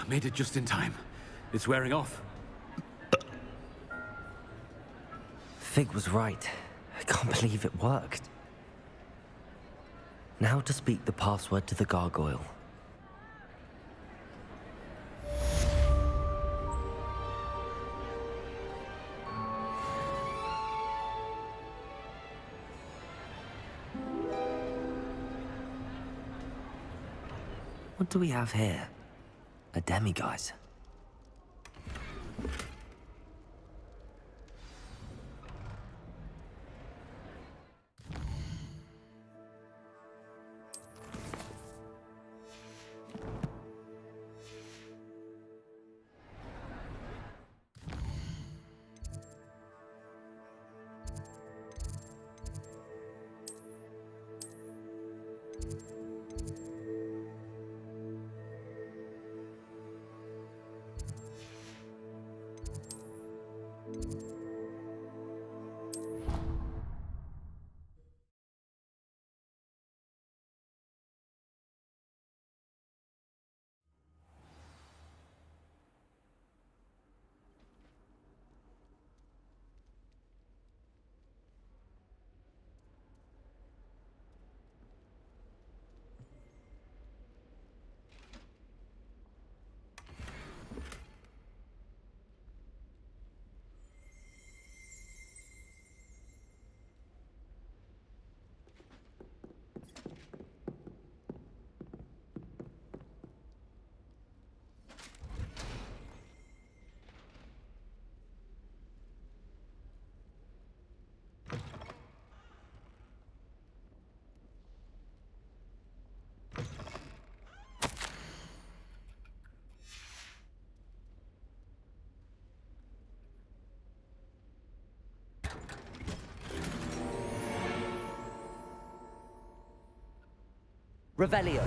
Made it just in time. It's wearing off. Fig was right. I can't believe it worked. Now to speak the password to the gargoyle. What do we have here? A demiguise. Revelio.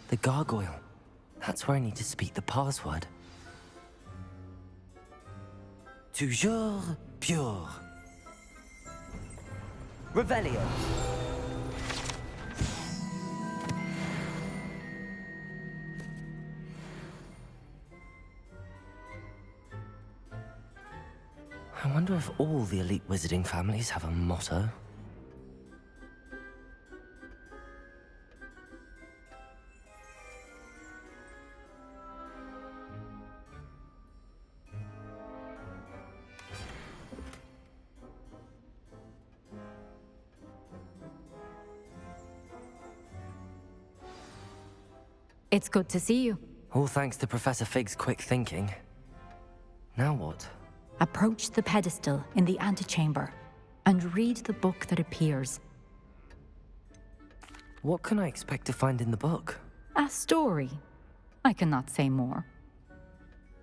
The gargoyle. That's where I need to speak the password. Toujours pure. Revelio. I wonder if all the elite wizarding families have a motto. It's good to see you. All thanks to Professor Fig's quick thinking. Now what? Approach the pedestal in the antechamber and read the book that appears. What can I expect to find in the book? A story. I cannot say more.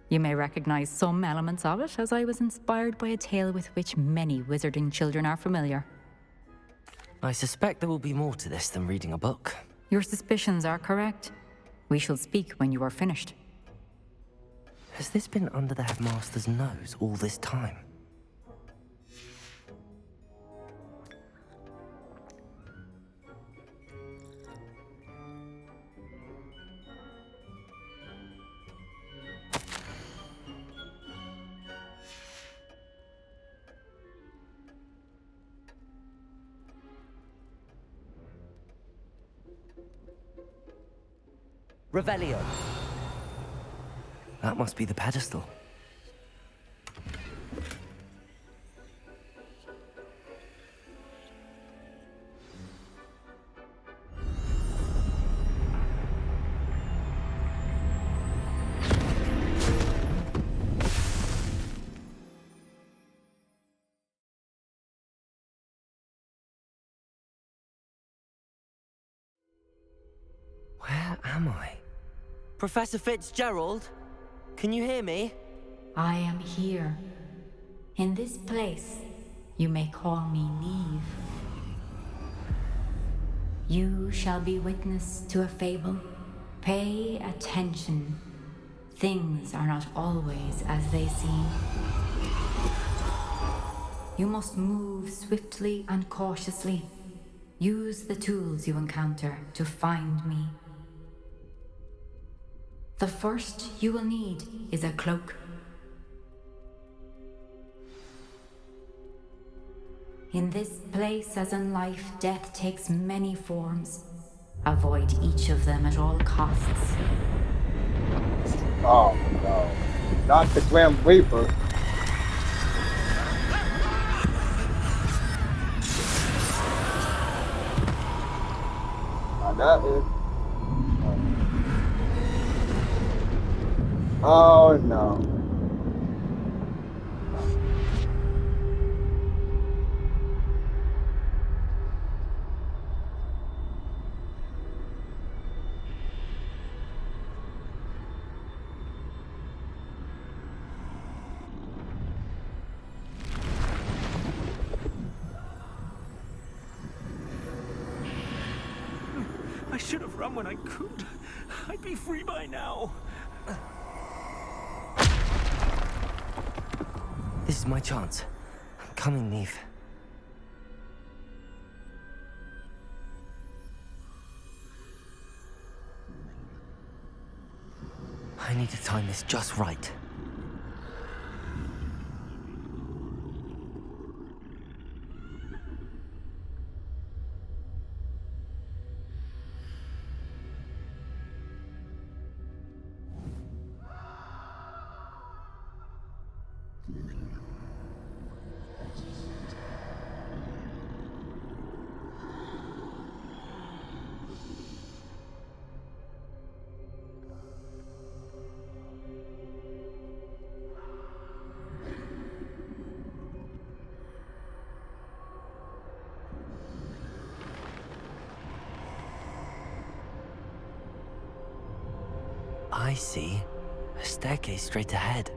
You may recognize some elements of it, as I was inspired by a tale with which many wizarding children are familiar. I suspect there will be more to this than reading a book. Your suspicions are correct. We shall speak when you are finished. Has this been under the headmaster's nose all this time? Revelio. That must be the pedestal. Where am I? Professor Fitzgerald? Can you hear me? I am here. In this place, you may call me Neve. You shall be witness to a fable. Pay attention. Things are not always as they seem. You must move swiftly and cautiously. Use the tools you encounter to find me. The first you will need is a cloak. In this place, as in life, death takes many forms. Avoid each of them at all costs. Oh no. Not the Grim Reaper. That is. Oh no. I should have run when I could. I'd be free by now. This is my chance. I'm coming, Neve. I need to time this just right. I see. A staircase straight ahead.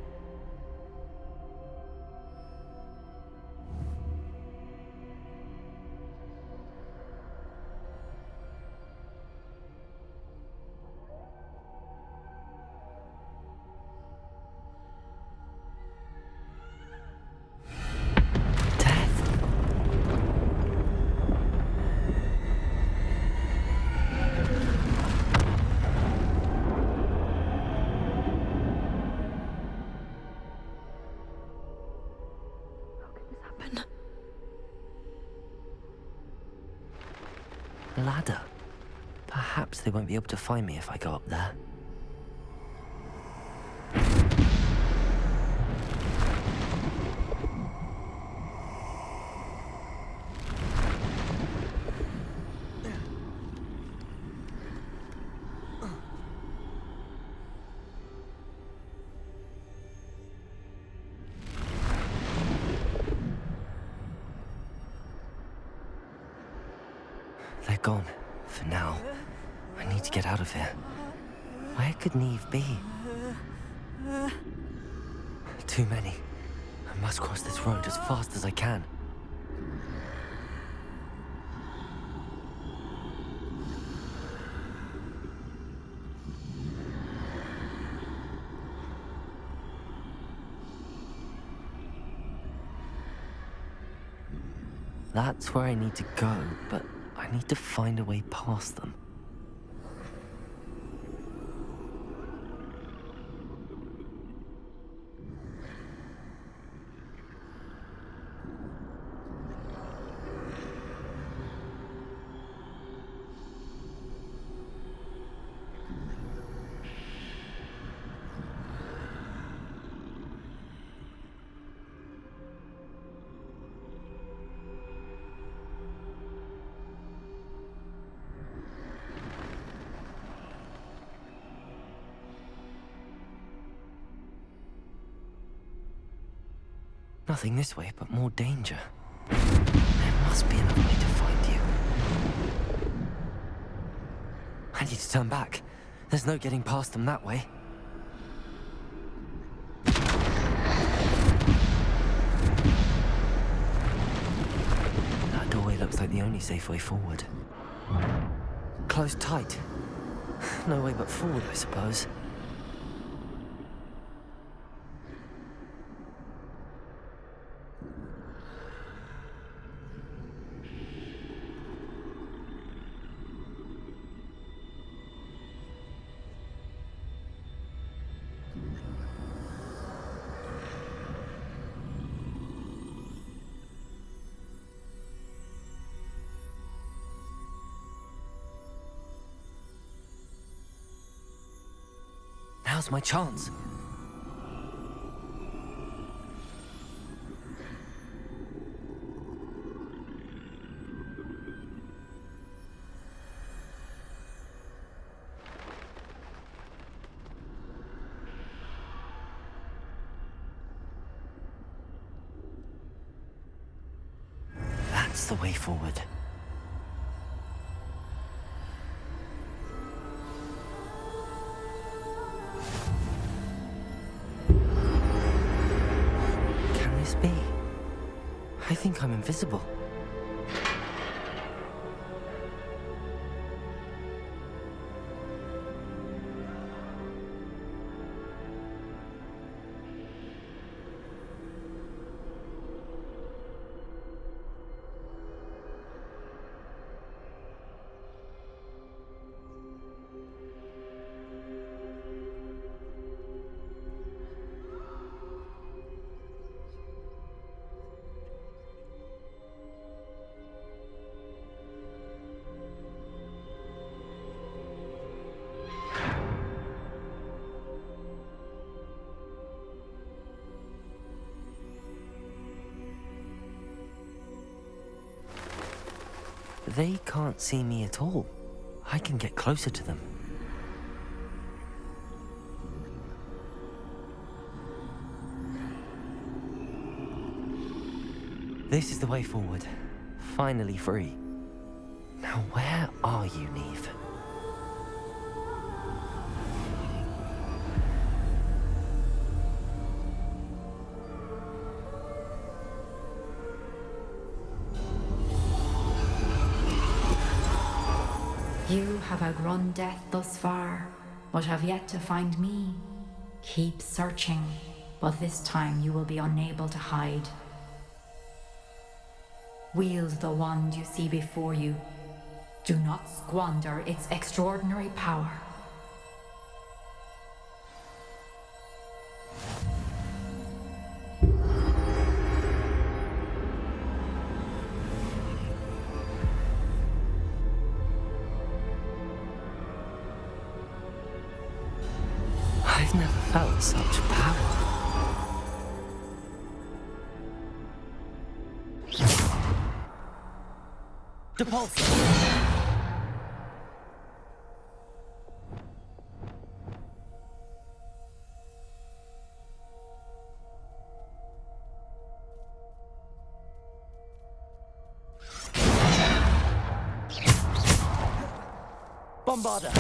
Ladder. Perhaps they won't be able to find me if I go up there. They're gone. For now. I need to get out of here. Where could Neve be? Too many. I must cross this road as fast as I can. That's where I need to go, but I need to find a way past them. Nothing this way but more danger. There must be another way to find you. I need to turn back. There's no getting past them that way. That doorway looks like the only safe way forward. Closed tight. No way but forward, I suppose. Now's my chance. That's the way forward. Be? I think I'm invisible. They can't see me at all. I can get closer to them. This is the way forward. Finally free. Now where are you, Neve? You have outrun death thus far, but have yet to find me. Keep searching, but this time you will be unable to hide. Wield the wand you see before you. Do not squander its extraordinary power. I've never felt such power. Depulse! Bombarder!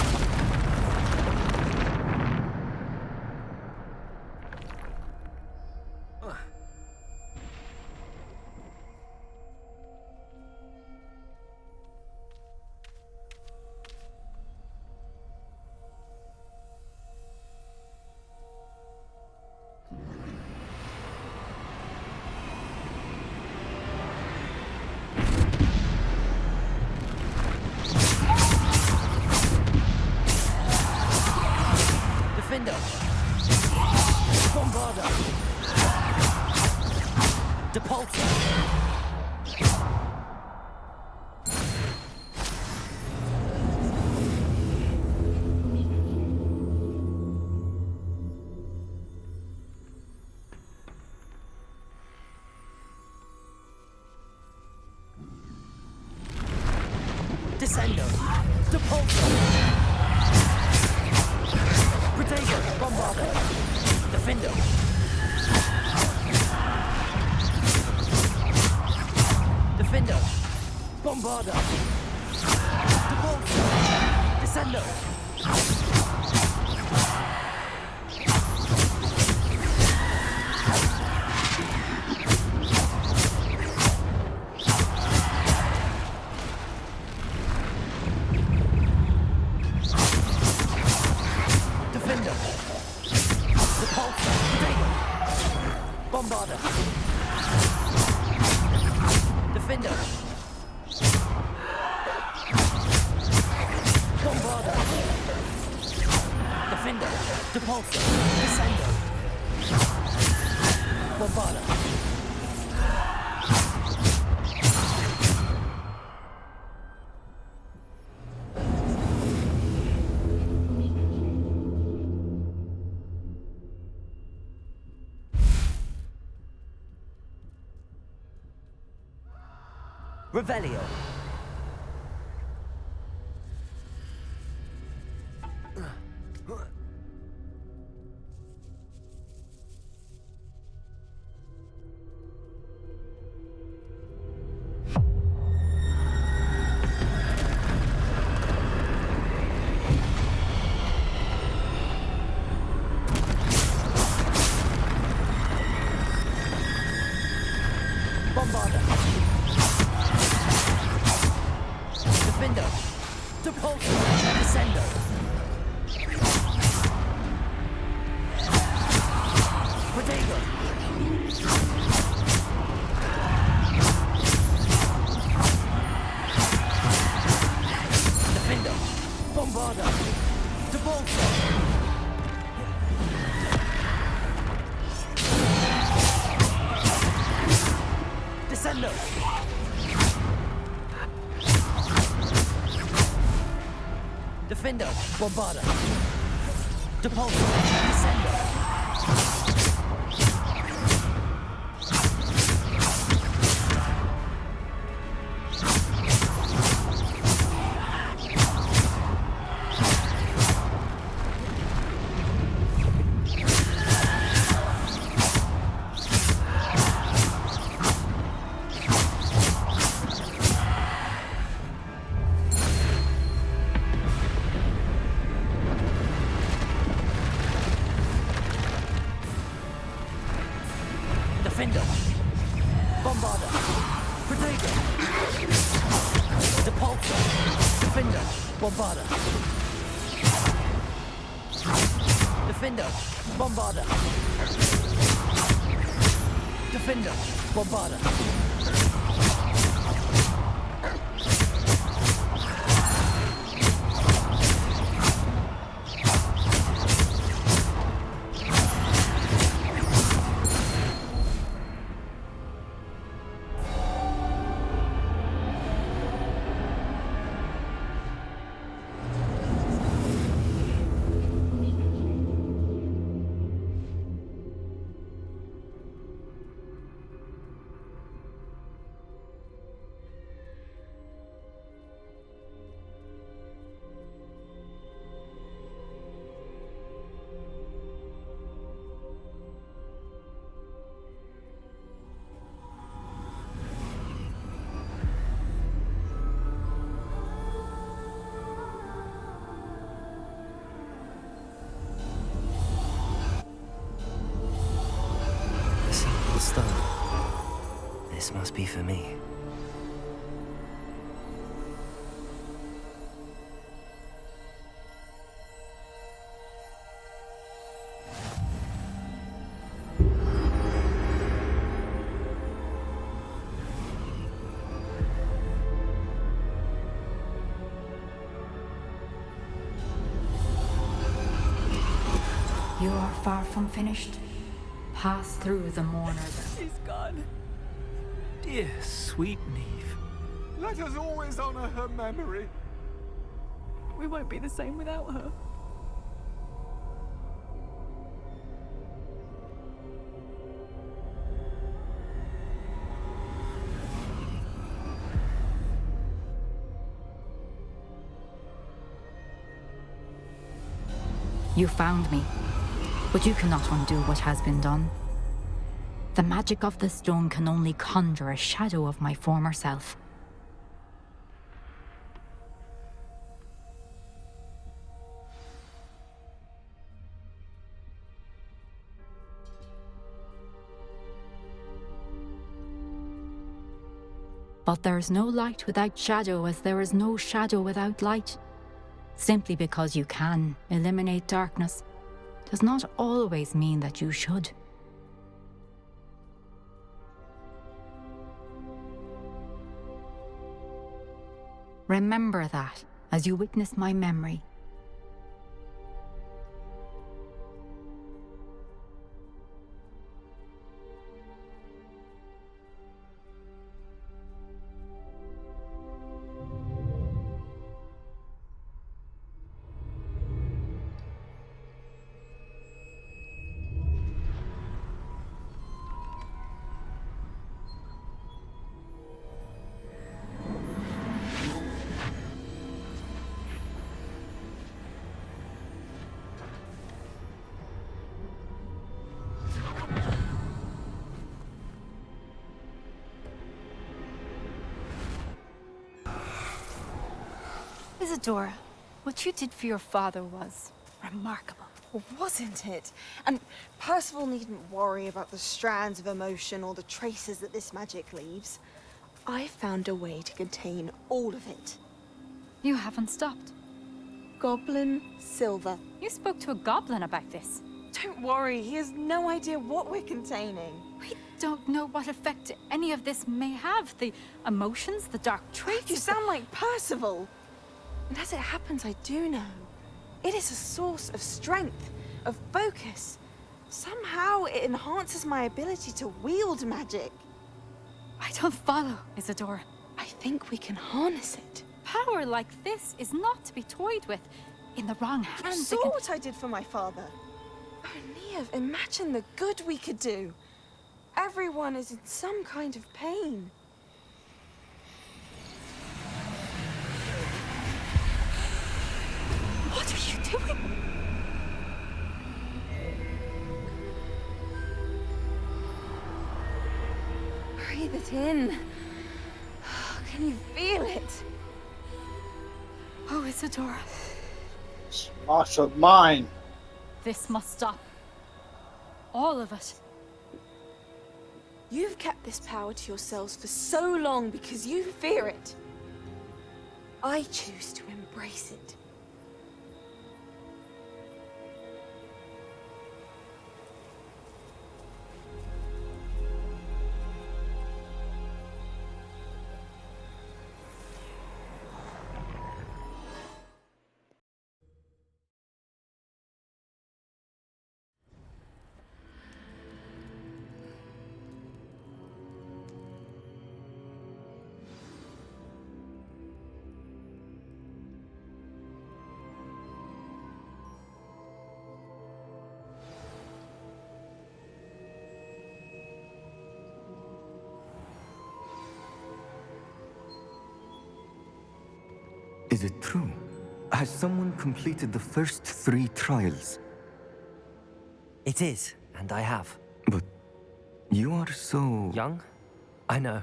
Bombarder! Depulse! Descendo! Depulse! Protego! Bombarder! Defendo! Bombarda! Depulso! Descendo! Defender! Depulso! Potato! Bombarda! Defender! Bombarda! Defender! Depulso! Descendo! Bombarda! Revelio. Bombarda. Defender. Depulso. Descendo. Potato. Defender. Bombarda. Depulso. Descendo. Defender, Bombarda. Depulso, Descendo. Defender, Bombarda, Potato, Depulso, Defender, Bombarda, Defender, Bombarda, Defender, Bombarda. Stone. This must be for me. You are far from finished. Pass through the mourner. She's gone. Dear sweet Neve. Let us always honor her memory. We won't be the same without her. You found me, but you cannot undo what has been done. The magic of the stone can only conjure a shadow of my former self. But there is no light without shadow, as there is no shadow without light. Simply because you can eliminate darkness does not always mean that you should. Remember that as you witness my memory. Isadora, what you did for your father was remarkable. Wasn't it? And Percival needn't worry about the strands of emotion or the traces that this magic leaves. I found a way to contain all of it. You haven't stopped. Goblin Silver. You spoke to a goblin about this. Don't worry, he has no idea what we're containing. We don't know what effect any of this may have. The emotions, the dark traits. You sound like Percival. And as it happens, I do know. It is a source of strength, of focus. Somehow it enhances my ability to wield magic. I don't follow, Isadora. I think we can harness it. Power like this is not to be toyed with. In the wrong You hands, saw what I did for my father. Oh, Neve, imagine the good we could do. Everyone is in some kind of pain. What are you doing? Breathe it in. Can you feel it? Oh, Isadora, Marshaled mine. this must stop. All of it. You've kept this power to yourselves for so long because you fear it. I choose to embrace it. Is it true? Has someone completed the first 3 trials? It is, and I have. But you are so... Young? I know.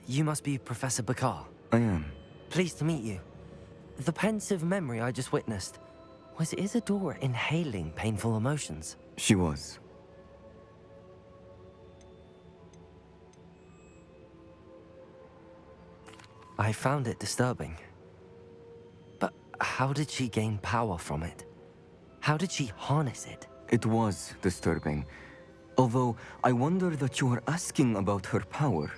You must be Professor Bakar. I am. Pleased to meet you. The pensive memory I just witnessed, was Isadora inhaling painful emotions? She was. I found it disturbing. But how did she gain power from it? How did she harness it? It was disturbing. Although, I wonder that you are asking about her power.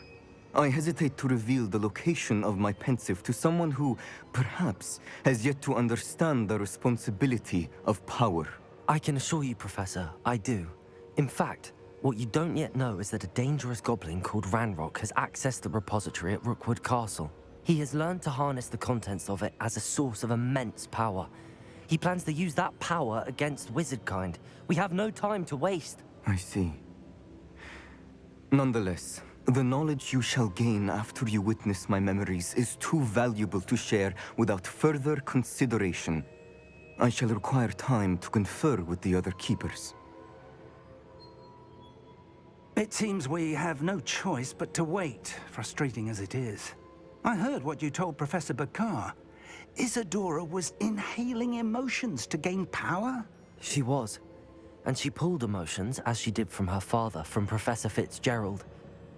I hesitate to reveal the location of my pensive to someone who, perhaps, has yet to understand the responsibility of power. I can assure you, Professor, I do. In fact, what you don't yet know is that a dangerous goblin called Ranrock has accessed the repository at Rookwood Castle. He has learned to harness the contents of it as a source of immense power. He plans to use that power against wizardkind. We have no time to waste. I see. Nonetheless, the knowledge you shall gain after you witness my memories is too valuable to share without further consideration. I shall require time to confer with the other keepers. It seems we have no choice but to wait, frustrating as it is. I heard what you told Professor Bakar. Isadora was inhaling emotions to gain power? She was. And she pulled emotions, as she did from her father, from Professor Fitzgerald,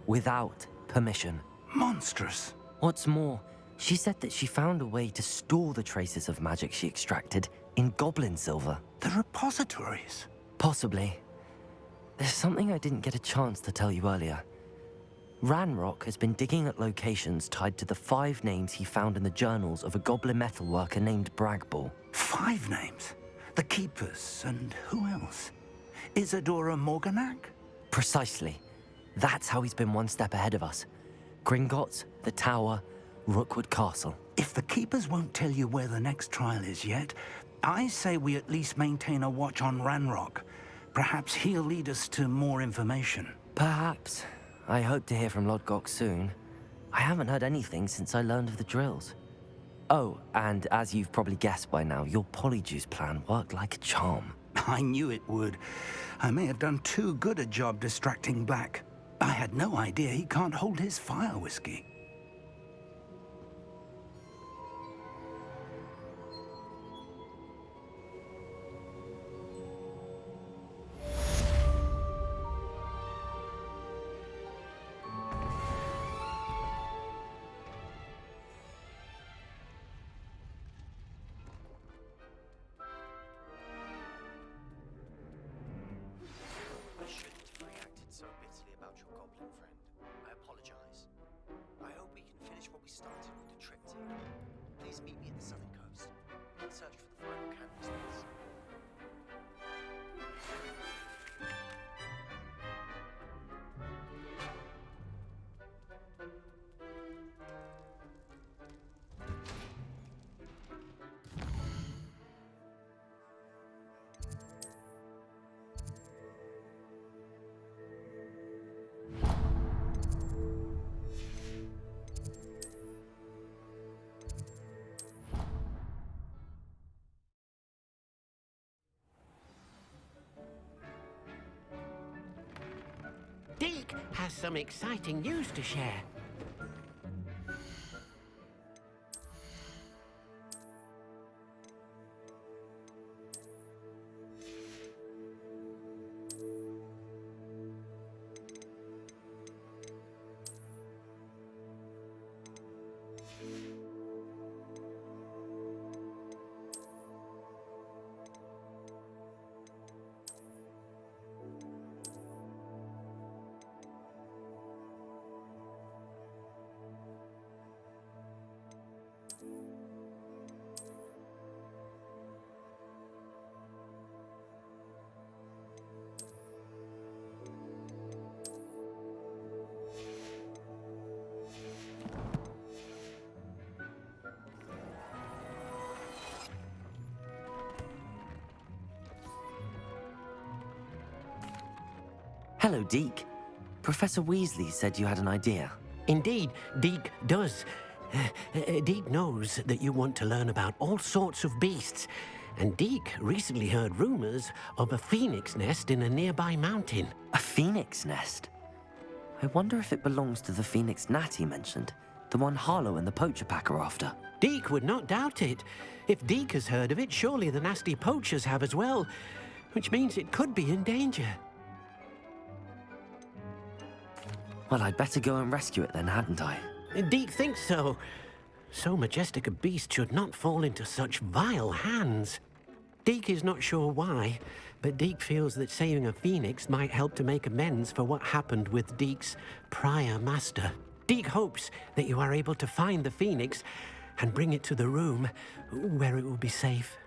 without permission. Monstrous. What's more, she said that she found a way to store the traces of magic she extracted in goblin silver. The repositories. Possibly. There's something I didn't get a chance to tell you earlier. Ranrock has been digging at locations tied to the 5 names he found in the journals of a goblin metalworker named Bragball. 5 names? The Keepers, and who else? Isadora Morganac? Precisely. That's how he's been one step ahead of us. Gringotts, the Tower, Rookwood Castle. If the Keepers won't tell you where the next trial is yet, I say we at least maintain a watch on Ranrock. Perhaps he'll lead us to more information. Perhaps. I hope to hear from Lodgok soon. I haven't heard anything since I learned of the drills. Oh, and as you've probably guessed by now, your Polyjuice plan worked like a charm. I knew it would. I may have done too good a job distracting Black. I had no idea he can't hold his fire whiskey. Deke has some exciting news to share. Hello, Deke. Professor Weasley said you had an idea. Indeed, Deke does. Deke knows that you want to learn about all sorts of beasts, and Deke recently heard rumors of a phoenix nest in a nearby mountain. A phoenix nest? I wonder if it belongs to the phoenix gnat he mentioned, the one Harlow and the poacher pack are after. Deke would not doubt it. If Deke has heard of it, surely the nasty poachers have as well, which means it could be in danger. Well, I'd better go and rescue it then, hadn't I? Deke thinks so. So majestic a beast should not fall into such vile hands. Deke is not sure why, but Deke feels that saving a phoenix might help to make amends for what happened with Deke's prior master. Deke hopes that you are able to find the phoenix and bring it to the room where it will be safe.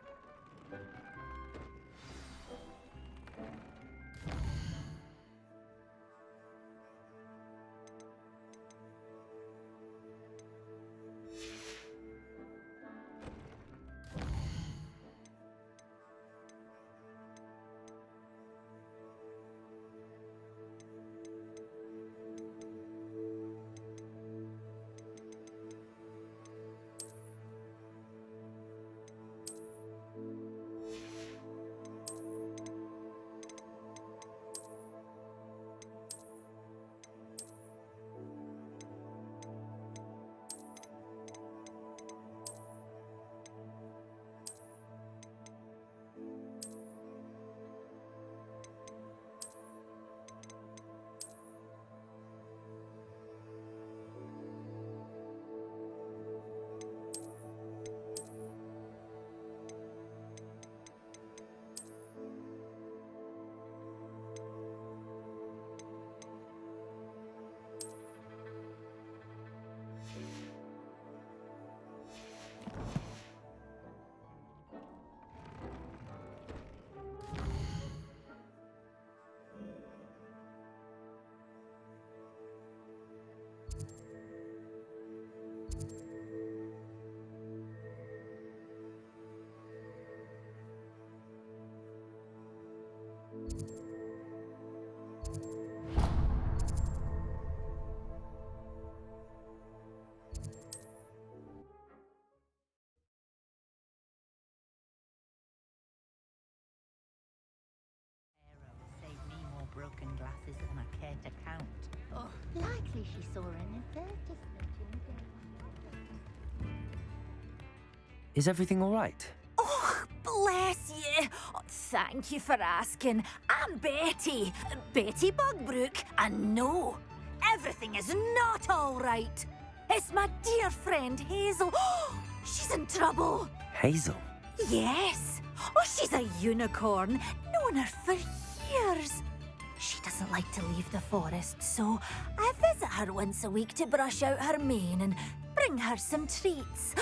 care to count. Oh, likely she saw an advertisement in Is everything all right? Oh, bless you. Oh, thank you for asking. I'm Betty. Betty Bugbrook. And no, everything is not all right. It's my dear friend Hazel. She's in trouble. Hazel? Yes. Oh, she's a unicorn. Known her for years. She doesn't like to leave the forest, so I visit her once a week to brush out her mane and bring her some treats.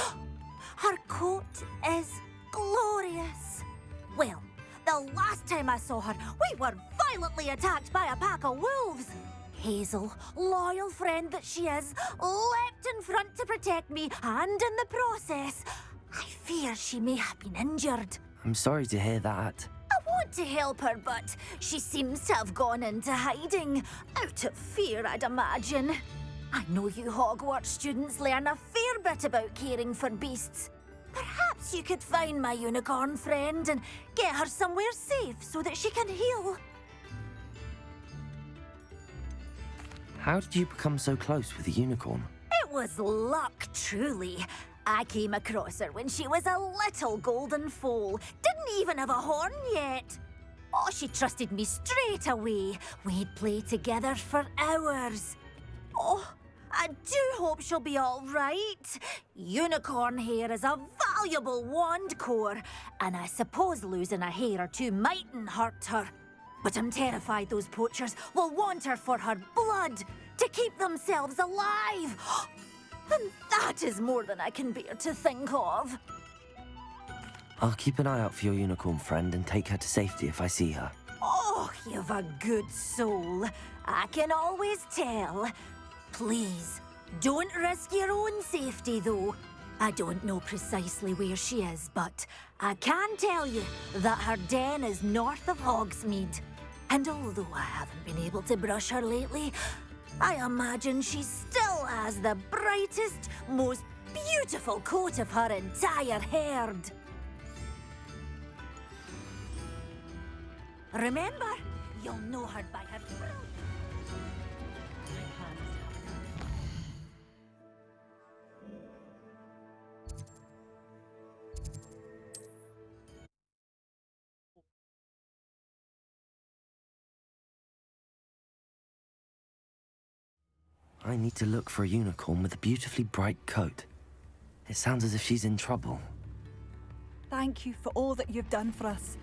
Her coat is glorious. Well, the last time I saw her, we were violently attacked by a pack of wolves. Hazel, loyal friend that she is, leapt in front to protect me, and in the process, I fear she may have been injured. I'm sorry to hear that. I want to help her, but she seems to have gone into hiding. Out of fear, I'd imagine. I know you Hogwarts students learn a fair bit about caring for beasts. Perhaps you could find my unicorn friend and get her somewhere safe so that she can heal. How did you become so close with the unicorn? It was luck, truly. I came across her when she was a little golden foal. Didn't even have a horn yet. Oh, she trusted me straight away. We'd play together for hours. Oh, I do hope she'll be all right. Unicorn hair is a valuable wand core, and I suppose losing a hair or two mightn't hurt her. But I'm terrified those poachers will want her for her blood to keep themselves alive. And that is more than I can bear to think of. I'll keep an eye out for your unicorn friend and take her to safety if I see her. Oh, you've a good soul. I can always tell. Please, don't risk your own safety, though. I don't know precisely where she is, but I can tell you that her den is north of Hogsmeade. And although I haven't been able to brush her lately, I imagine she still has the brightest, most beautiful coat of her entire herd. Remember, you'll know her by her brilliant... I need to look for a unicorn with a beautifully bright coat. It sounds as if she's in trouble. Thank you for all that you've done for us.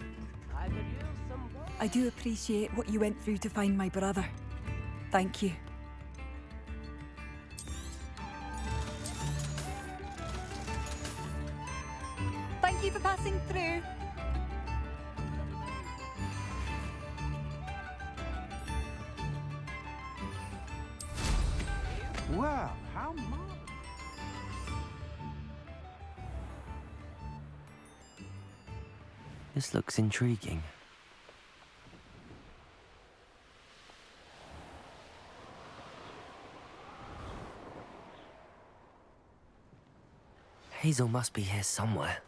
I do appreciate what you went through to find my brother. Thank you. Thank you for passing through. Well, how marvelous. This looks intriguing. Hazel must be here somewhere.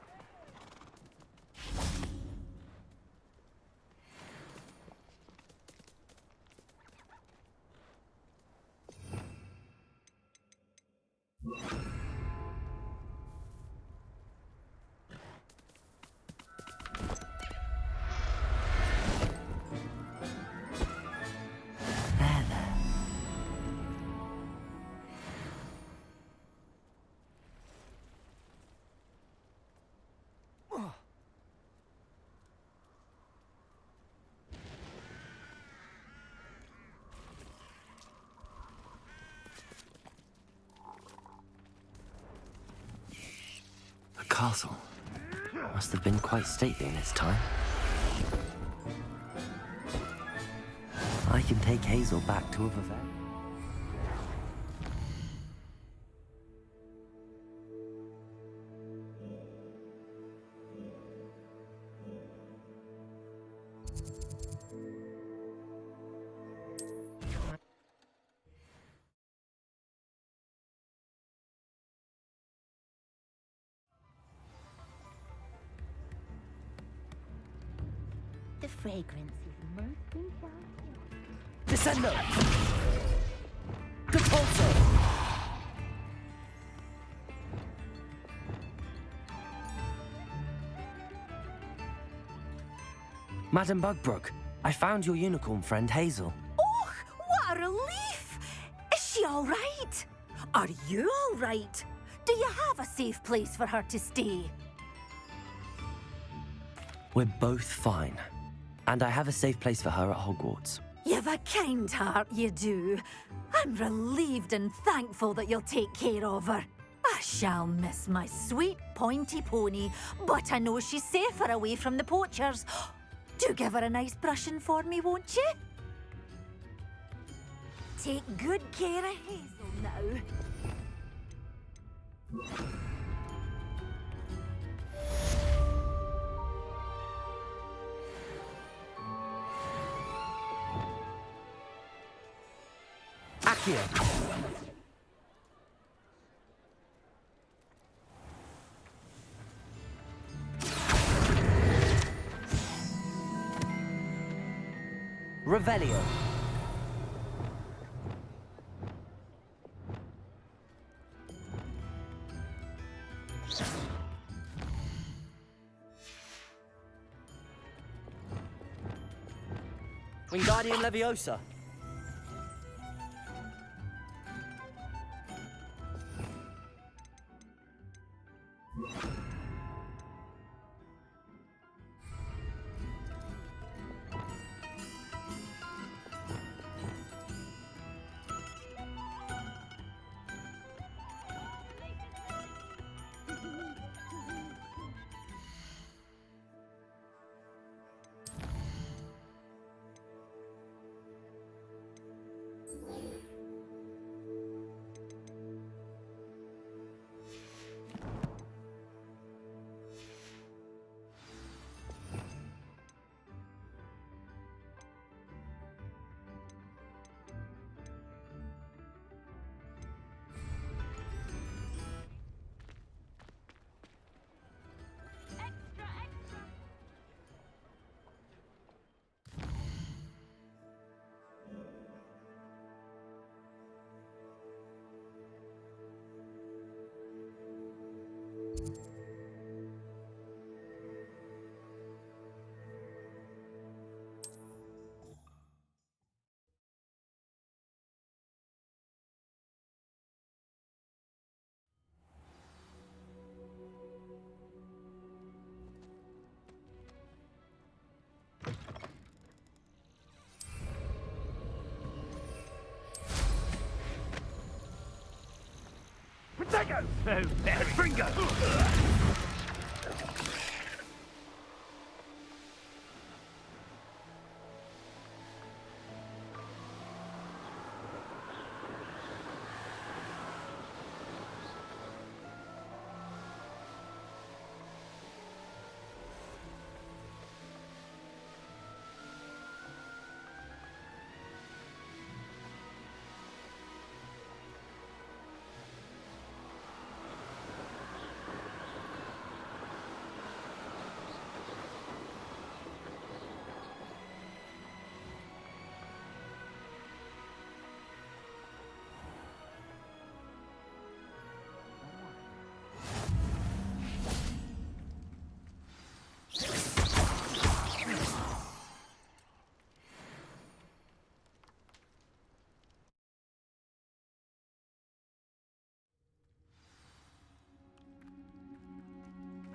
The castle must have been quite stately in its time. I can take Hazel back to Overveil. The fragrance is most enchanting. The Descendo! Depulso! Madam Bugbrook, I found your unicorn friend Hazel. Oh, what a relief! Is she all right? Are you all right? Do you have a safe place for her to stay? We're both fine. And I have a safe place for her at Hogwarts. You've a kind heart, you do. I'm relieved and thankful that you'll take care of her. I shall miss my sweet pointy pony, but I know she's safer away from the poachers. Do give her a nice brushing for me, won't you? Take good care of Hazel now. Accio! Revelio. Wingardium Leviosa. Protego! Oh, there, Fringo!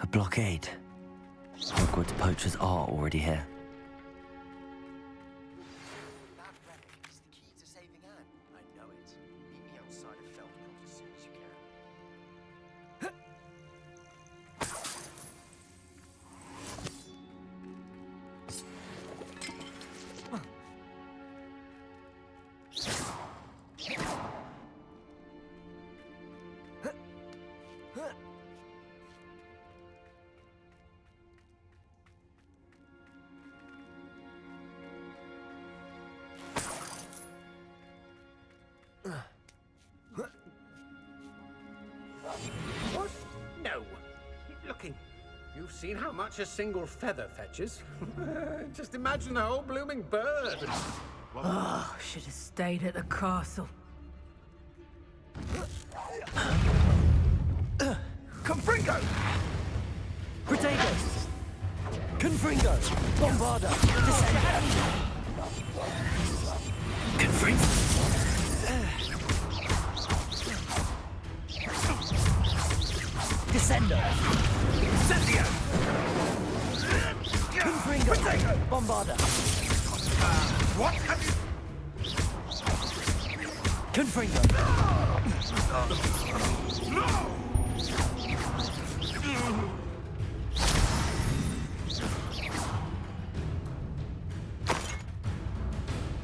A blockade. Hogwarts poachers are already here. That relic is the key to saving Anne. I know it. Meet me outside of Feldcroft as soon as you can. What? No. Keep looking. You've seen how much a single feather fetches. Just imagine a whole blooming bird. Oh, should have stayed at the castle. Confringo! Protegos! Confringo! Bombarda! Descendo! Confringo! Descendo! Incendio! Confringo! Bombarda! What have you... Confringo! No!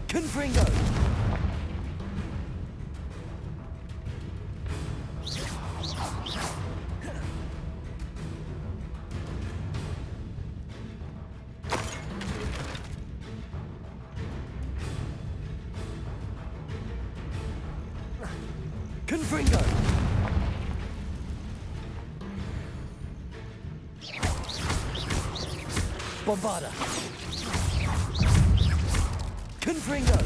Confringo! Confringo! Bombarda! Confringo!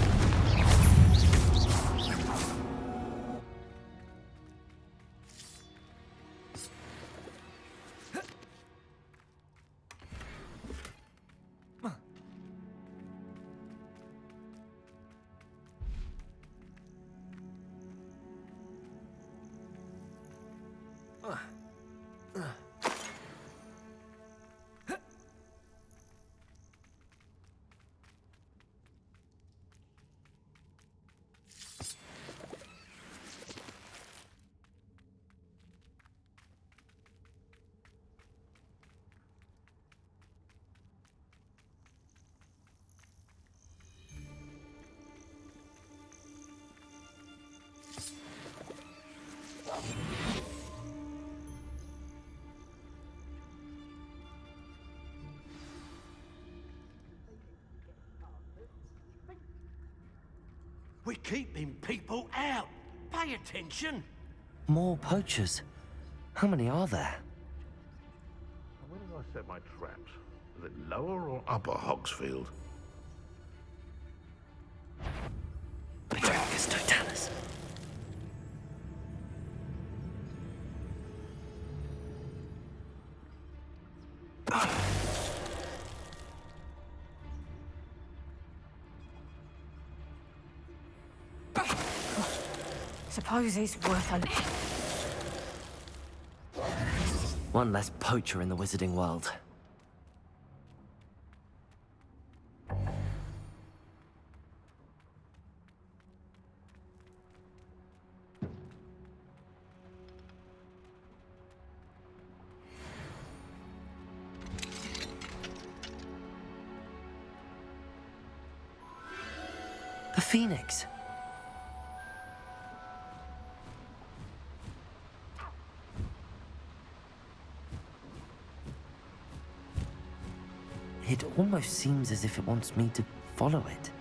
We're keeping people out. Pay attention. More poachers. How many are there? Where did I set my traps? Is it lower or upper Hogsfield? Patroclus Totalis. Suppose he's worth a... One less poacher in the wizarding world. The Phoenix. It almost seems as if it wants me to follow it.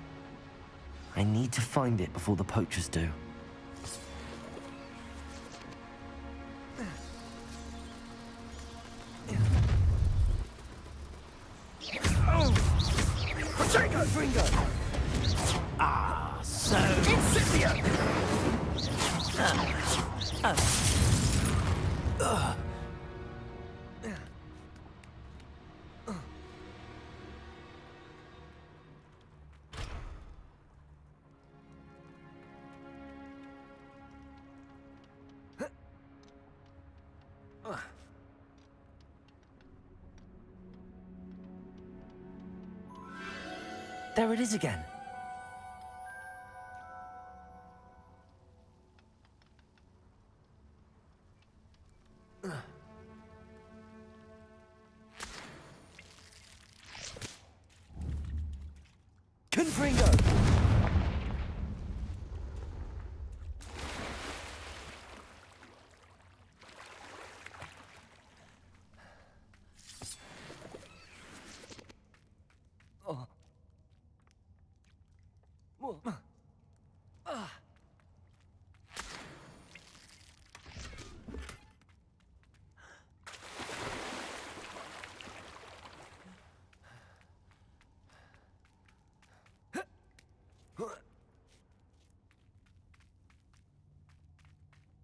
I need to find it before the poachers do. Potato! Fringo! Ah, so... Incendio! There it is again. Confringo! Oh.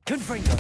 Confringo!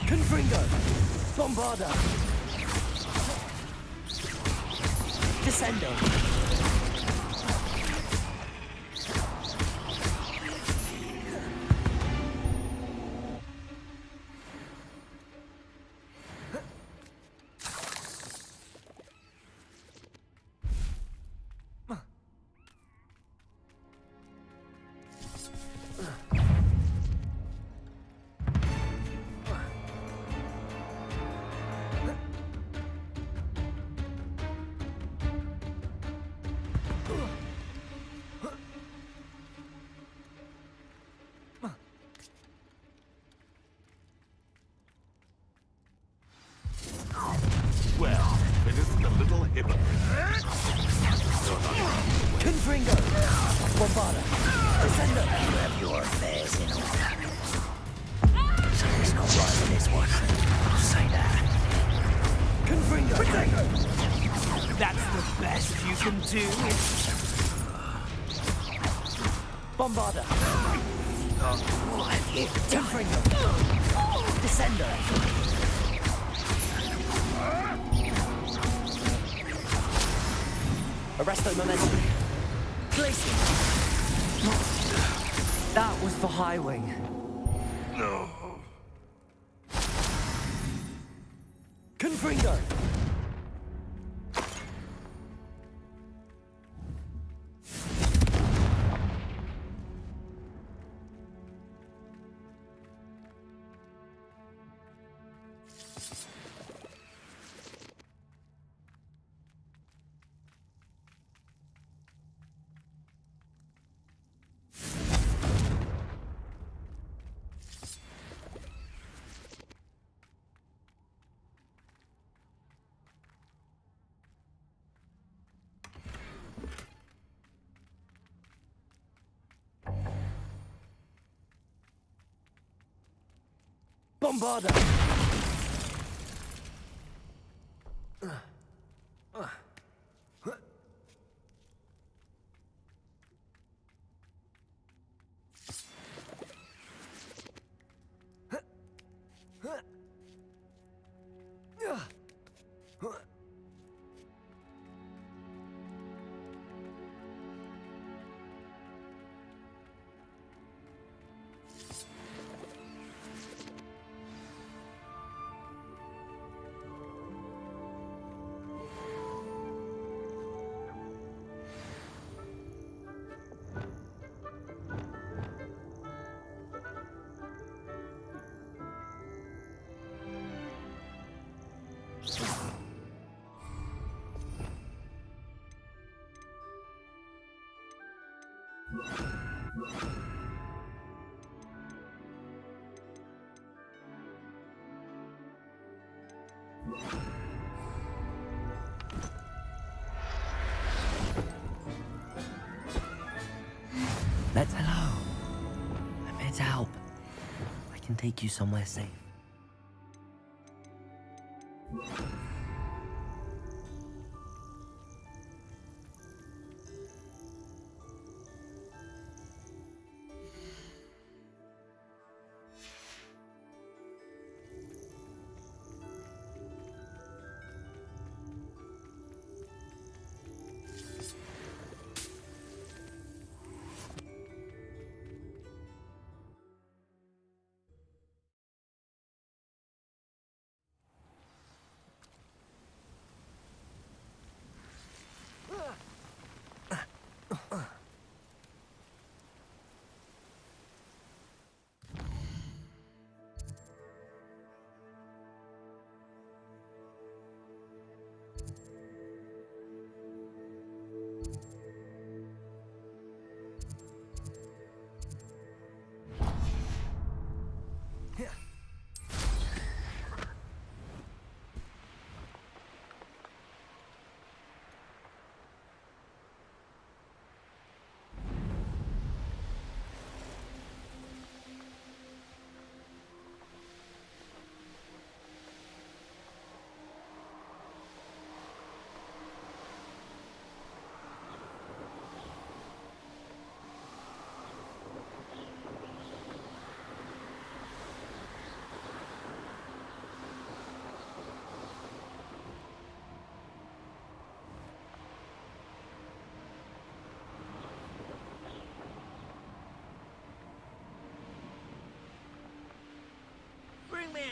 Confringo! Bombarda! Descendo! Well, it isn't a little hypocrite. Confringo! Bombarda! Descendo! You have your affairs in order. Something's not right with this one. I'll say that. Confringo! That's the best you can do. Bombarda! What have you done? Confringo! Descendo! Arresto momentum. Glacier! That was for High Wing. No. Confringo! Bombarda! Let's hello. I'm here to help. I can take you somewhere safe.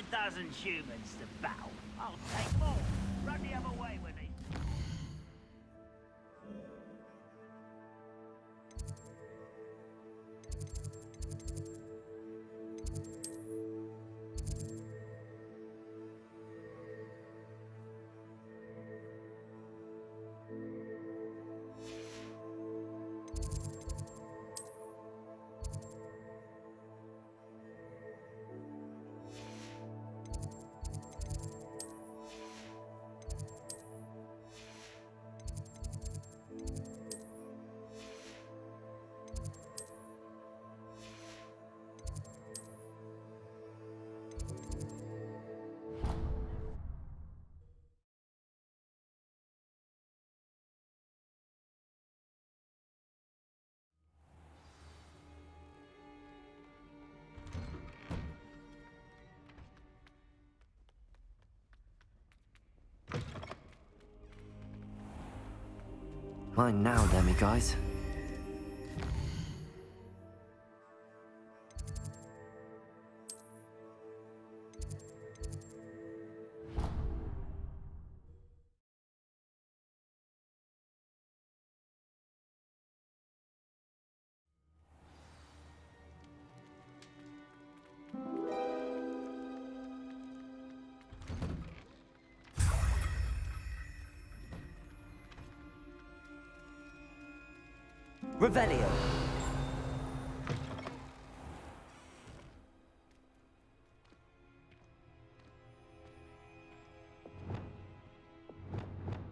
1,000 humans to battle. I'll take more. Run the other way with these. Mine now, Demi guys. Revelio.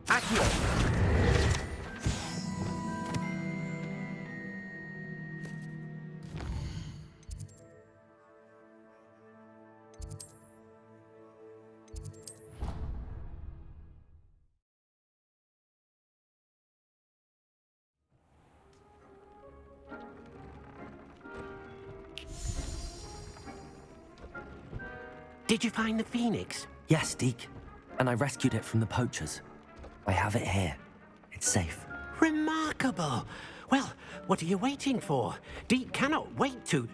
Accio. Did you find the Phoenix? Yes, Deke. And I rescued it from the poachers. I have it here. It's safe. Remarkable! Well, what are you waiting for? Deke cannot wait to...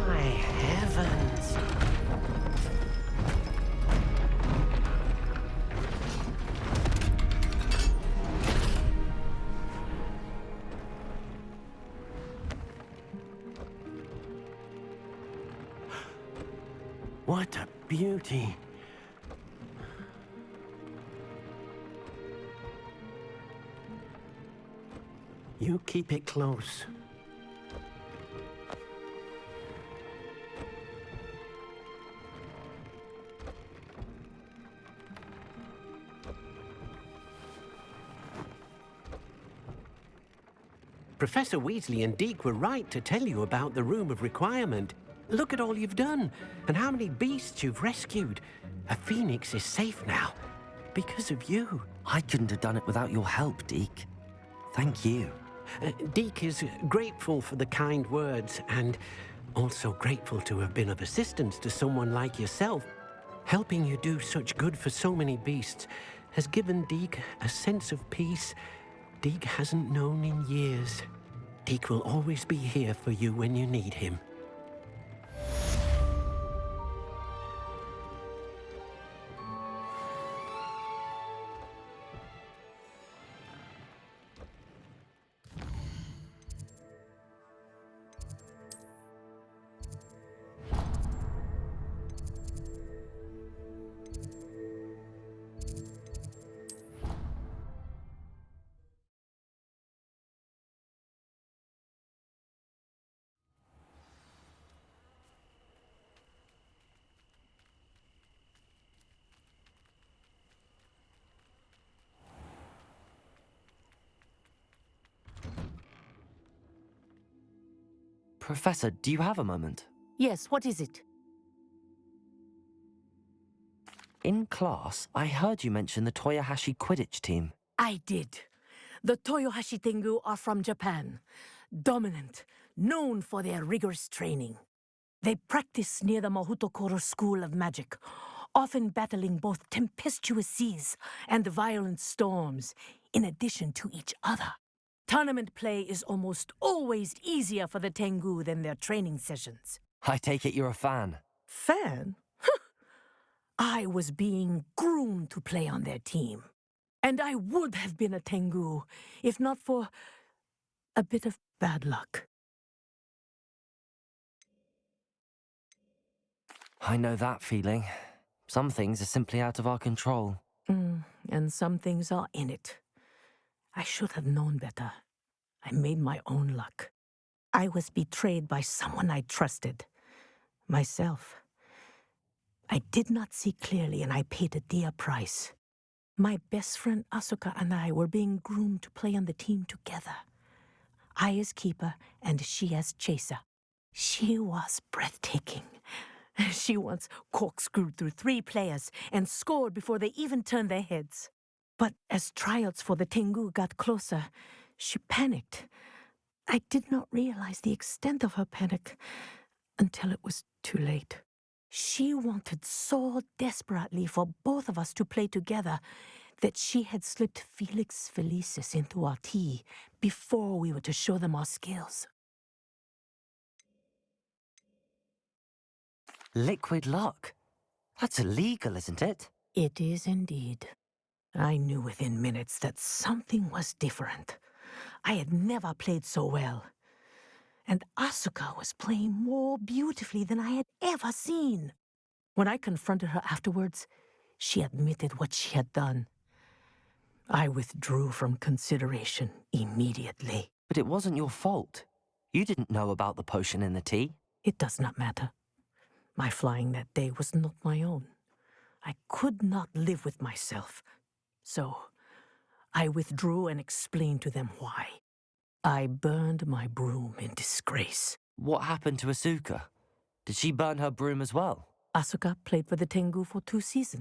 My heavens! What a beauty. You keep it close. Professor Weasley and Deke were right to tell you about the Room of Requirement. Look at all you've done, and how many beasts you've rescued. A phoenix is safe now, because of you. I couldn't have done it without your help, Deke. Thank you. Deke is grateful for the kind words, and also grateful to have been of assistance to someone like yourself. Helping you do such good for so many beasts has given Deke a sense of peace Deke hasn't known in years. Deke will always be here for you when you need him. Professor, do you have a moment? Yes, what is it? In class, I heard you mention the Toyohashi Quidditch team. I did. The Toyohashi Tengu are from Japan. Dominant, known for their rigorous training. They practice near the Mahutokoro School of Magic, often battling both tempestuous seas and violent storms. in addition to each other. Tournament play is almost always easier for the Tengu than their training sessions. I take it you're a fan. Fan? I was being groomed to play on their team. And I would have been a Tengu if not for a bit of bad luck. I know that feeling. Some things are simply out of our control. And some things are in it. I should have known better. I made my own luck. I was betrayed by someone I trusted. Myself. I did not see clearly, and I paid a dear price. My best friend Asuka and I were being groomed to play on the team together. I as keeper, and she as chaser. She was breathtaking. She once corkscrewed through 3 players and scored before they even turned their heads. But as tryouts for the Tengu got closer, she panicked. I did not realize the extent of her panic until it was too late. She wanted so desperately for both of us to play together that she had slipped Felix Felicis into our tea before we were to show them our skills. Liquid luck? That's illegal, isn't it? It is indeed. I knew within minutes that something was different. I had never played so well. And Asuka was playing more beautifully than I had ever seen. When I confronted her afterwards, she admitted what she had done. I withdrew from consideration immediately. But it wasn't your fault. You didn't know about the potion in the tea. It does not matter. My flying that day was not my own. I could not live with myself. So, I withdrew and explained to them why. I burned my broom in disgrace. What happened to Asuka? Did she burn her broom as well? Asuka played for the Tengu for 2 seasons.